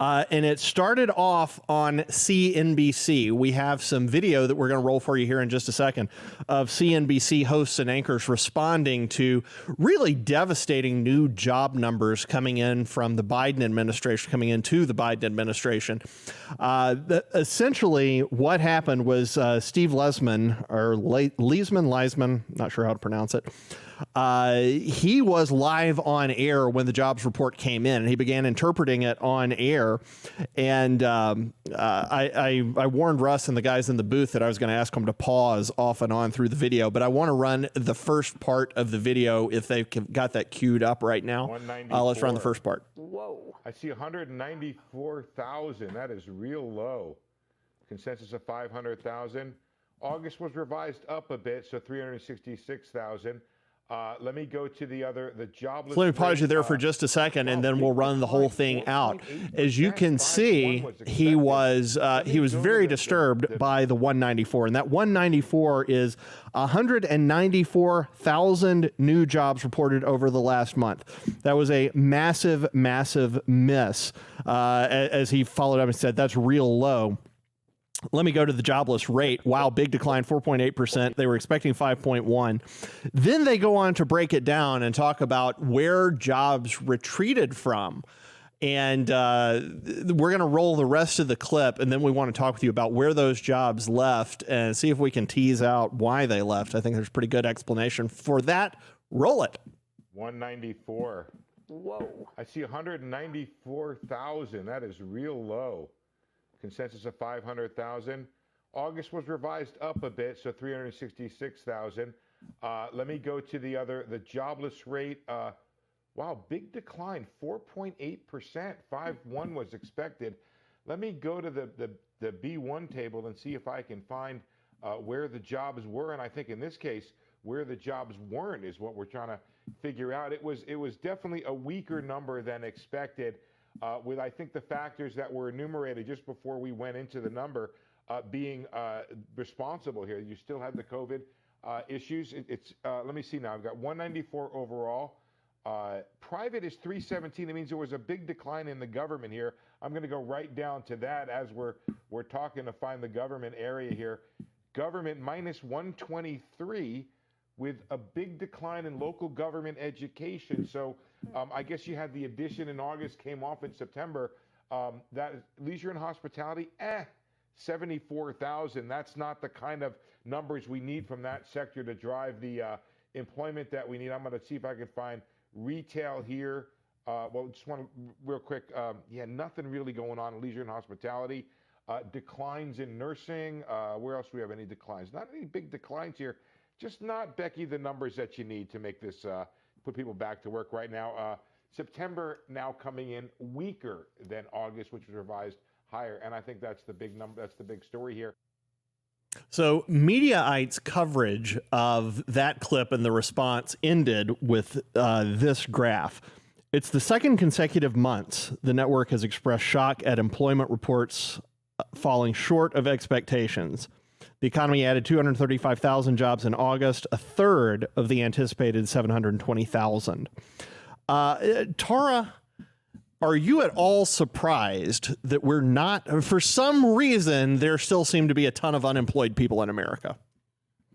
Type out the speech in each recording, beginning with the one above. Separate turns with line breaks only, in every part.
And it started off on CNBC. We have some video that we're going to roll for you here in just a second of CNBC hosts and anchors responding to really devastating new job numbers coming in from the Biden administration, coming into the Biden administration. Essentially, what happened was Steve Leisman, or Leisman, not sure how to pronounce it. He was live on air when the jobs report came in, and he began interpreting it on air. And I warned Russ and the guys in the booth that I was going to ask them to pause off and on through the video, but I want to run the first part of the video if they've got that queued up right now. Let's run the first part.
Whoa. I see 194,000. That is real low. Consensus of 500,000. August was revised up a bit, so 366,000. Let me go to the jobless.
So let me pause you there for just a second, and then we'll run the whole thing out. As you can see, he was very disturbed by the 194, and that 194 is 194,000 new jobs reported over the last month. That was a massive, massive miss. As he followed up and said, that's real low. Let me go to the jobless rate. Wow, big decline, 4.8%. They were expecting 5.1. Then they go on to break it down and talk about where jobs retreated from. And we're going to roll the rest of the clip, and then we want to talk with you about where those jobs left and see if we can tease out why they left. I think there's a pretty good explanation for that. Roll it.
194. Whoa. I see 194,000. That is real low. Consensus of 500,000. August was revised up a bit, so 366,000. Let me go to the jobless rate. Wow, big decline, 4.8%. 5.1 was expected. Let me go to the B1 table and see if I can find where the jobs were. And I think in this case, where the jobs weren't is what we're trying to figure out. It was definitely a weaker number than expected. With, I think, the factors that were enumerated just before we went into the number being responsible here. You still have the COVID issues. Let me see now. I've got 194 overall. Private is 317. It means there was a big decline in the government here. I'm going to go right down to that as we're talking to find the government area here. Government minus 123 with a big decline in local government education. So I guess you had the addition in August, came off in September. That leisure and hospitality, 74,000. That's not the kind of numbers we need from that sector to drive the employment that we need. I'm going to see if I can find retail here. Well, just want to real quick. Yeah, nothing really going on in leisure and hospitality. Declines in nursing. Where else do we have any declines? Not any big declines here. Just not, Becky, the numbers that you need to make this put people back to work right now. September now coming in weaker than August, which was revised higher. And I think that's the big number. That's the big story here.
So Mediaite's coverage of that clip and the response ended with this graph. It's the second consecutive month the network has expressed shock at employment reports falling short of expectations. The economy added 235,000 jobs in August, a third of the anticipated 720,000. Tara, are you at all surprised that we're not, for some reason, there still seem to be a ton of unemployed people in America?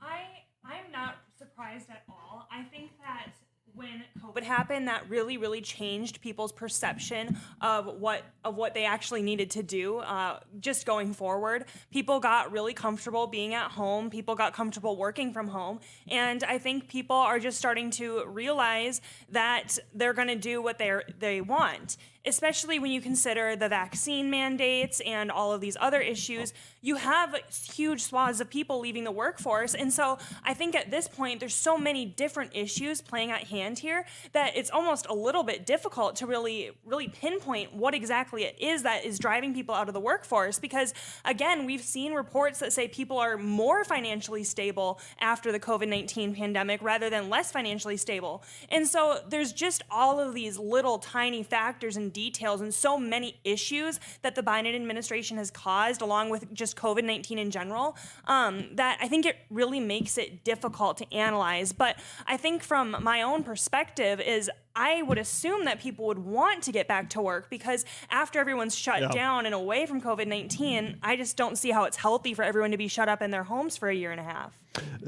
I'm not surprised at all. I think that when COVID happened, that really changed people's perception of what they actually needed to do just going forward. People got really comfortable being at home. People got comfortable working from home. And I think people are just starting to realize that they're going to do what they want. Especially when you consider the vaccine mandates and all of these other issues, you have huge swaths of people leaving the workforce. And so I think at this point, there's so many different issues playing at hand here that it's almost a little bit difficult to really pinpoint what exactly it is that is driving people out of the workforce. Because again, we've seen reports that say people are more financially stable after the COVID-19 pandemic rather than less financially stable. And so there's just all of these little tiny factors and details and so many issues that the Biden administration has caused, along with just COVID-19 in general, that I think it really makes it difficult to analyze. But I think from my own perspective is I would assume that people would want to get back to work, because after everyone's shut down and away from COVID-19, I just don't see how it's healthy for everyone to be shut up in their homes for a year and a half.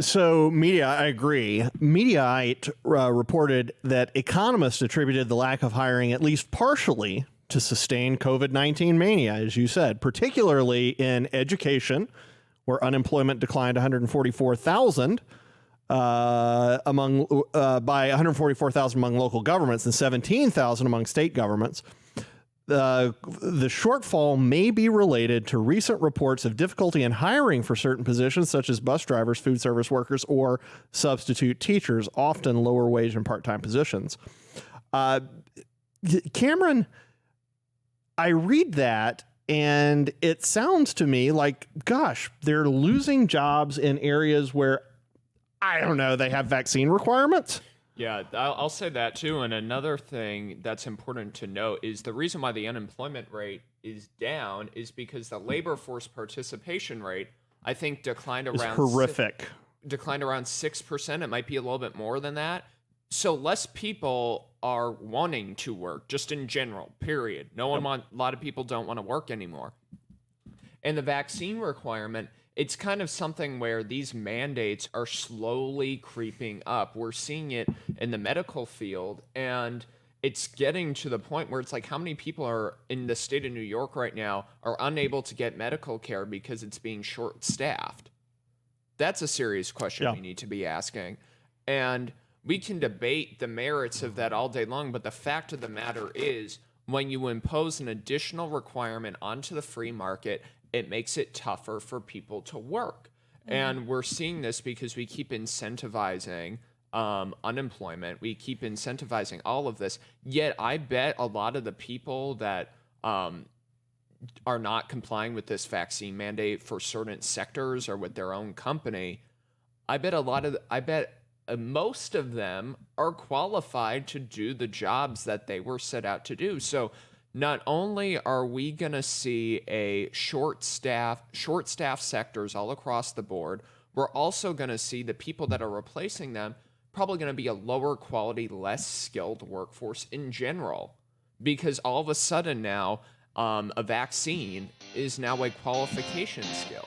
So I agree. Mediaite reported that economists attributed the lack of hiring at least partially to sustained COVID-19 mania, as you said, particularly in education, where unemployment declined 144,000 by 144,000 among local governments and 17,000 among state governments. The shortfall may be related to recent reports of difficulty in hiring for certain positions, such as bus drivers, food service workers, or substitute teachers, often lower wage and part-time positions. Cameron, I read that and it sounds to me like, gosh, they're losing jobs in areas where, I don't know, they have vaccine requirements.
Yeah, I'll say that too. And another thing that's important to note is the reason why the unemployment rate is down is because the labor force participation rate, I think, declined around
horrific.
Declined around 6%. It might be a little bit more than that. So less people are wanting to work, just in general, period. A lot of people don't want to work anymore. And the vaccine requirement, it's kind of something where these mandates are slowly creeping up. We're seeing it in the medical field, and it's getting to the point where it's like, how many people are in the state of New York right now are unable to get medical care because it's being short-staffed? That's a serious question we need to be asking. And we can debate the merits of that all day long, but the fact of the matter is, when you impose an additional requirement onto the free market, it makes it tougher for people to work. And we're seeing this because we keep incentivizing unemployment. We keep incentivizing all of this. Yet I bet a lot of the people that are not complying with this vaccine mandate for certain sectors or with their own company, I bet most of them are qualified to do the jobs that they were set out to do. So not only are we going to see a short staff sectors all across the board, we're also going to see the people that are replacing them probably going to be a lower quality, less skilled workforce in general, because all of a sudden now a vaccine is now a qualification skill.